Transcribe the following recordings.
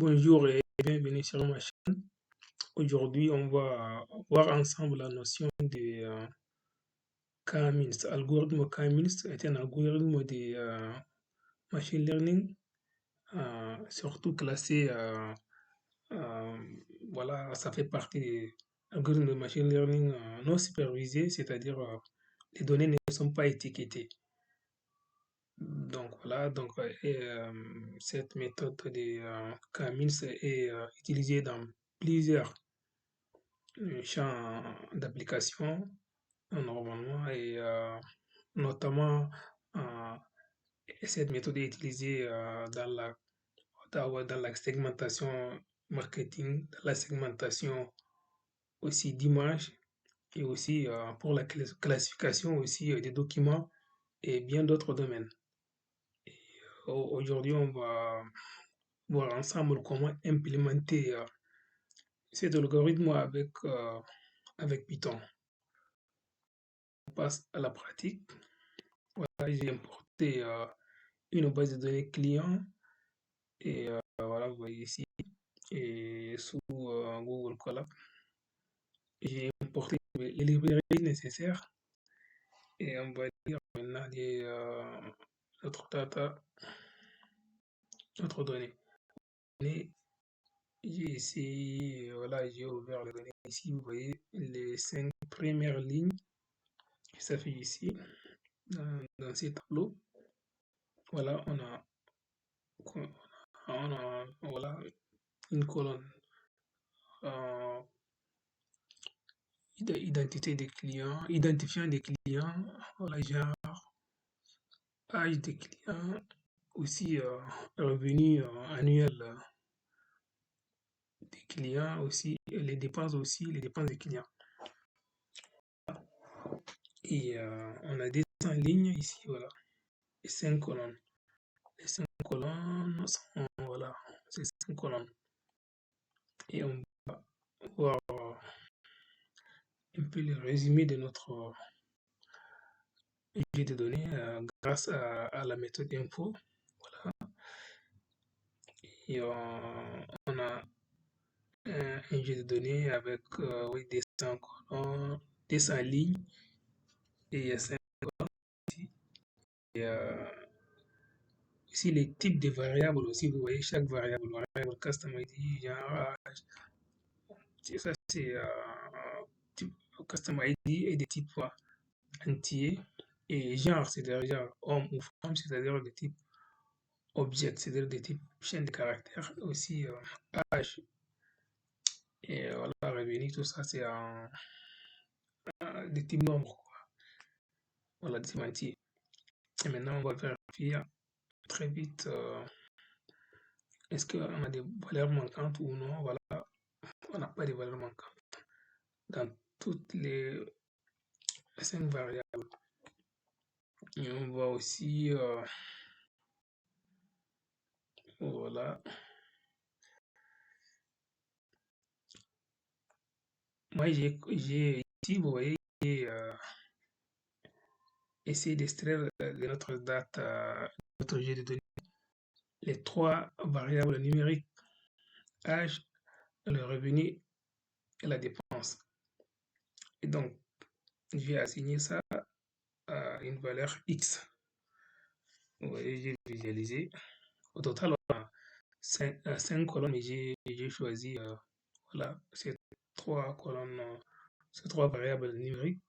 Bonjour et bienvenue sur ma chaîne. Aujourd'hui, on va voir ensemble la notion de K-means. Algorithme K-means est un algorithme de machine learning, surtout classé, euh, voilà, ça fait partie des algorithmes de machine learning non supervisés, c'est-à-dire les données ne sont pas étiquetées. Donc voilà, cette méthode de K-means est utilisée dans plusieurs champs d'application normalement et notamment euh, cette méthode est utilisée dans la segmentation marketing, dans la segmentation aussi d'images et aussi pour la classification aussi des documents et bien d'autres domaines. Aujourd'hui, on va voir ensemble comment implémenter cet algorithme avec Python. On passe à la pratique. Voilà, j'ai importé une base de données client et voilà, vous voyez ici, et sous Google Colab, j'ai importé les librairies nécessaires et on va dire maintenant notre data, notre donnée. J'ai ici, voilà, j'ai ouvert les données ici, vous voyez les 5 premières lignes qui s'affichent ici dans ces tableaux. Voilà, voilà une colonne euh, identité des clients, identifiant des clients, voilà, genre, âge des clients, aussi revenu annuel des clients, aussi les dépenses des clients. Et on a des 100 lignes ici, voilà, et 5 colonnes. Les 5 colonnes sont, voilà, ces 5 colonnes. Et on va voir un peu le résumé de notre jet de données grâce à la méthode info. Voilà. Et on a un jet de données avec oui, des 100 colonnes, des 100 lignes et 5 colonnes ici. Et ici, les types de variables aussi, vous voyez chaque variable custom ID, genre, ça c'est type custom ID et des types entiers. Et genre, c'est-à-dire genre homme ou femme, c'est-à-dire des types objets, c'est-à-dire des types chaîne de caractères, aussi âge. Et voilà, revenu, tout ça, c'est des types nombres, quoi. Voilà, des types entiers. Et maintenant, on va vérifier très vite est-ce qu'on a des valeurs manquantes ou non. Voilà, on n'a pas de valeurs manquantes dans toutes les 5 variables. Et on voit aussi, voilà, moi j'ai ici, vous voyez, j'ai essayé d'extraire de notre data, notre jet de données, les 3 variables numériques, âge, le revenu et la dépense. Et donc, je vais assigner ça à une valeur X. Vous voyez, j'ai visualisé. Au total, on a 5 colonnes, mais j'ai choisi voilà, ces 3 colonnes, ces 3 variables numériques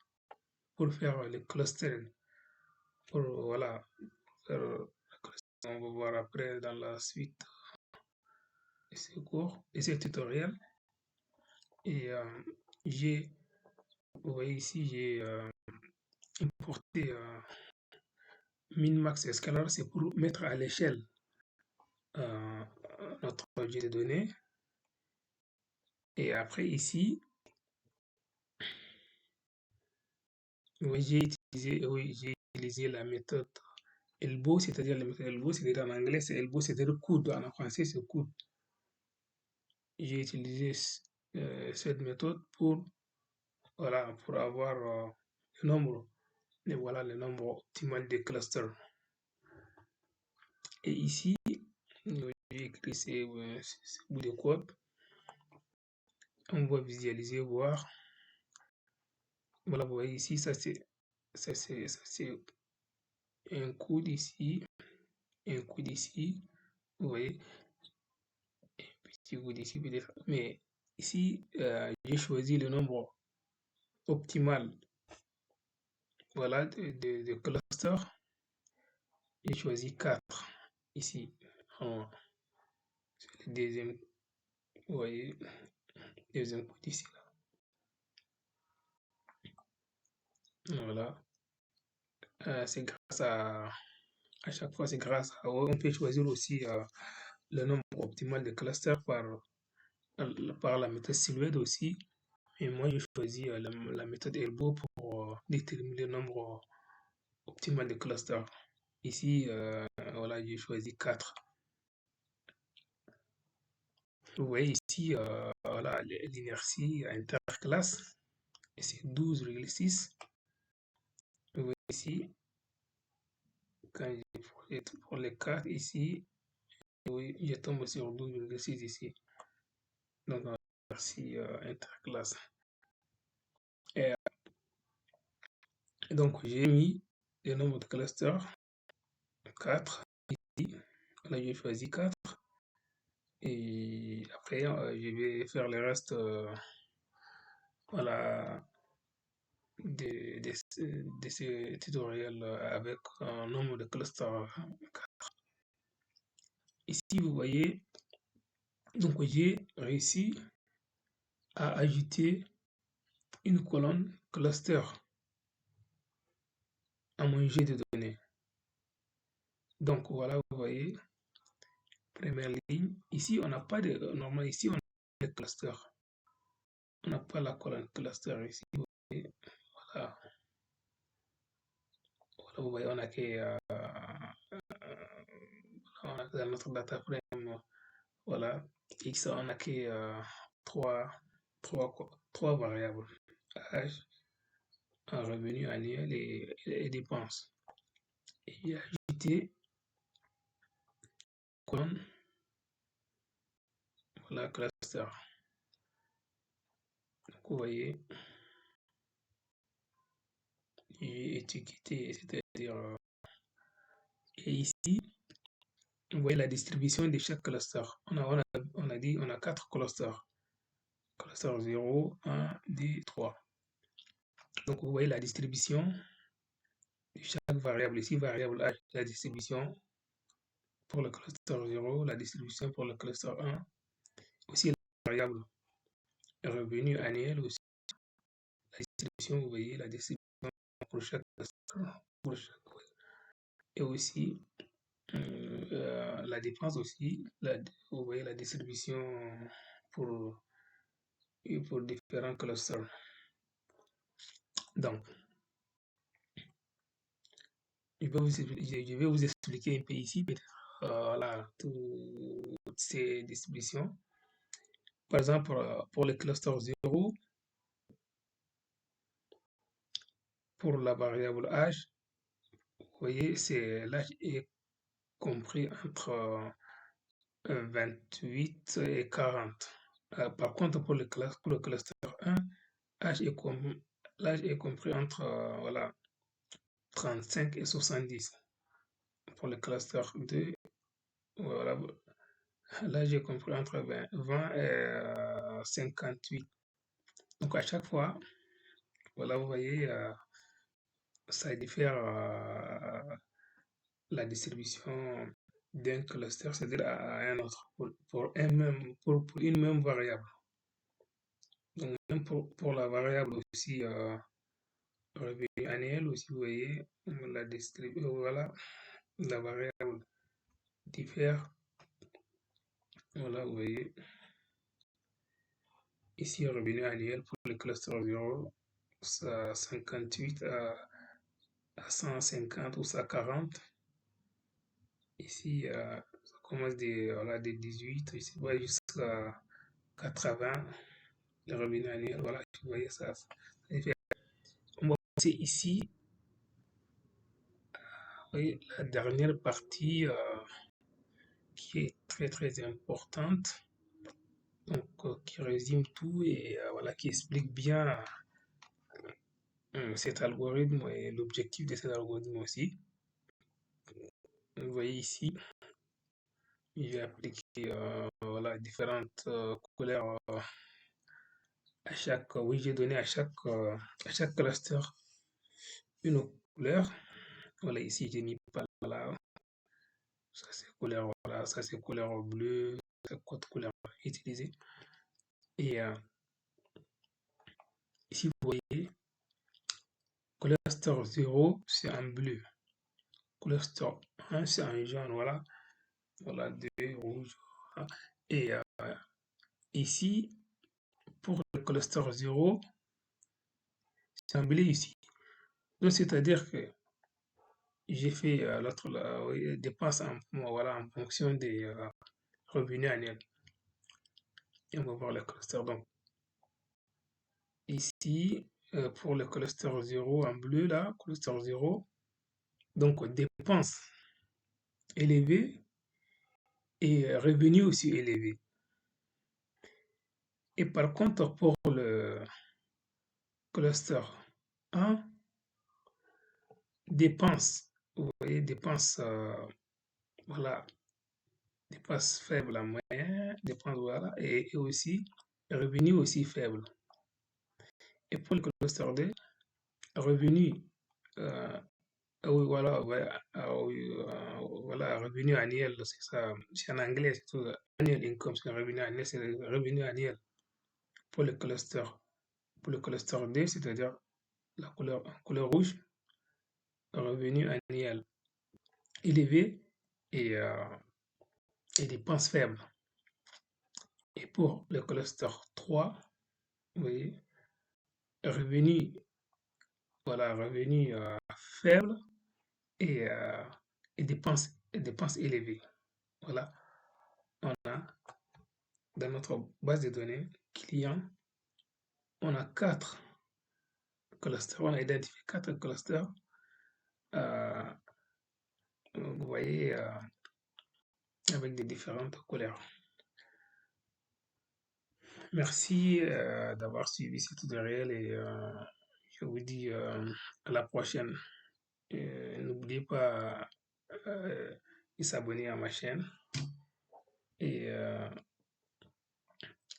pour faire le clustering. Pour, voilà, faire le clustering. On va voir après dans la suite de ce cours, de ce tutoriel. Et vous voyez ici, j'ai importé min-max et scalar, c'est pour mettre à l'échelle euh, notre objet de données. Et après ici, oui, j'ai utilisé la méthode ELBO, c'est-à-dire la méthode ELBO, c'est-à-dire en anglais, c'est ELBO, c'est-à-dire coude, en français, c'est coude. J'ai utilisé cette méthode pour, voilà, pour avoir le nombre, et voilà, le nombre optimal des clusters. Et ici, j'ai j'ai écrit ces bouts de code. On va visualiser, voir. Voilà, vous voyez ici, ça c'est un coude ici, un coude ici. Vous voyez, un petit coude ici peut-être. Mais ici, j'ai choisi le nombre optimal, voilà, de clusters. J'ai choisi 4 ici. C'est le deuxième, vous voyez, deuxième coude ici. Voilà. C'est grâce à chaque fois, c'est grâce à, on peut choisir aussi le nombre optimal de clusters par la méthode silhouette aussi. Et moi, j'ai choisi la méthode Elbow pour déterminer le nombre optimal de clusters. Ici, voilà, j'ai choisi 4. Vous voyez ici, voilà, l'inertie interclasse, et c'est 12,6. Vous voyez ici, quand pour les 4 ici, oui, je tombe sur 12,6 ici. Donc, l'inertie interclasse. Et donc, j'ai mis le nombre de clusters 4 ici. Là, j'ai choisi 4. Et après, je vais faire le reste voilà, de ce tutoriel avec un nombre de clusters 4. Ici, vous voyez, donc j'ai réussi à ajouter une colonne cluster à mon jet de données. Donc voilà, vous voyez, première ligne. Ici, on n'a pas de, normalement ici, on a des clusters. On n'a pas la colonne cluster ici. Vous voyez, voilà. Voilà, vous voyez, on a que dans notre data frame, voilà, X, on a que trois variables, âge, un revenu annuel et dépenses. Et j'ai ajouté colonne, voilà, cluster. Donc, vous voyez, j'ai étiqueté, c'est-à-dire, et ici, vous voyez la distribution de chaque cluster. On a dit, on a 4 clusters. Cluster 0, 1, 2, 3. Donc, vous voyez la distribution de chaque variable. Ici, variable âge, la distribution pour le cluster 0, la distribution pour le cluster 1. Aussi, la variable revenu annuel, aussi la distribution, vous voyez, la distribution pour chaque cluster. Et aussi, la dépense aussi, vous voyez la distribution pour, pour différents clusters. Donc, je vais vous expliquer un peu ici, peut-être, voilà, toutes ces distributions. Par exemple, pour le cluster 0, pour la variable âge, vous voyez, l'âge est compris entre 28 et 40. Par contre, pour le cluster 1, l'âge est compris entre voilà, 35 et 70. Pour le cluster 2, voilà, l'âge est compris entre 20 et 58. Donc à chaque fois, voilà, vous voyez, ça diffère la distribution d'un cluster, c'est-à-dire à un autre, pour une même variable. Donc même pour la variable aussi, revenu annuel aussi, vous voyez, la distribution, voilà, la variable diffère. Voilà, vous voyez, ici, revenu annuel pour le cluster 0, ça 58 à 150 ou ça 40. Ici, ça commence voilà, de 18, ici, jusqu'à 80, le revenu annuel. Voilà, vous voyez ça. On va passer ici, vous voyez, la dernière partie qui est très importante, donc qui résume tout et voilà, qui explique bien cet algorithme et l'objectif de cet algorithme aussi. Vous voyez ici, j'ai appliqué voilà, différentes couleurs à chaque, oui, j'ai donné à chaque cluster une couleur. Voilà, ici, j'ai mis pas là, ça c'est couleur, voilà, ça c'est couleur bleue, c'est code couleur utilisée. Et ici, vous voyez, cluster 0, c'est en bleu. Cluster 1, c'est en jaune, voilà. Voilà, 2, rouge. Voilà. Et ici, pour le cluster 0, c'est en bleu ici. Donc, c'est-à-dire que j'ai fait l'autre oui, dépense voilà, en fonction des revenus annuels. Et on va voir le cluster. Donc, ici, pour le cluster 0 en bleu, là, cluster 0, donc dépenses élevées et revenus aussi élevés. Et par contre, pour le cluster 1, dépenses, vous voyez, dépenses, voilà, dépenses faibles à moyen, dépenses, voilà, et aussi revenus aussi faibles. Et pour le cluster 2, revenus, oui, voilà, ouais, oui, voilà, revenu annuel, c'est ça, c'est en anglais, c'est tout, annual income, c'est revenu annuel, c'est le revenu annuel pour le cluster. Pour le cluster 2, c'est-à-dire la couleur rouge, revenu annuel élevé et, et dépenses faibles. Et pour le cluster 3, vous voyez, revenu, voilà, revenu faible et, euh, et dépenses élevées. Voilà, on a dans notre base de données client, on a 4 clusters, on a identifié 4 clusters. euh, vous voyez, avec des différentes couleurs. Merci d'avoir suivi ce tutoriel et je vous dis à la prochaine. N'oubliez pas de s'abonner à ma chaîne et à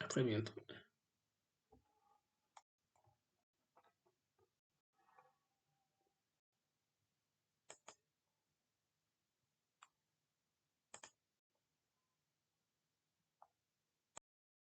très bientôt.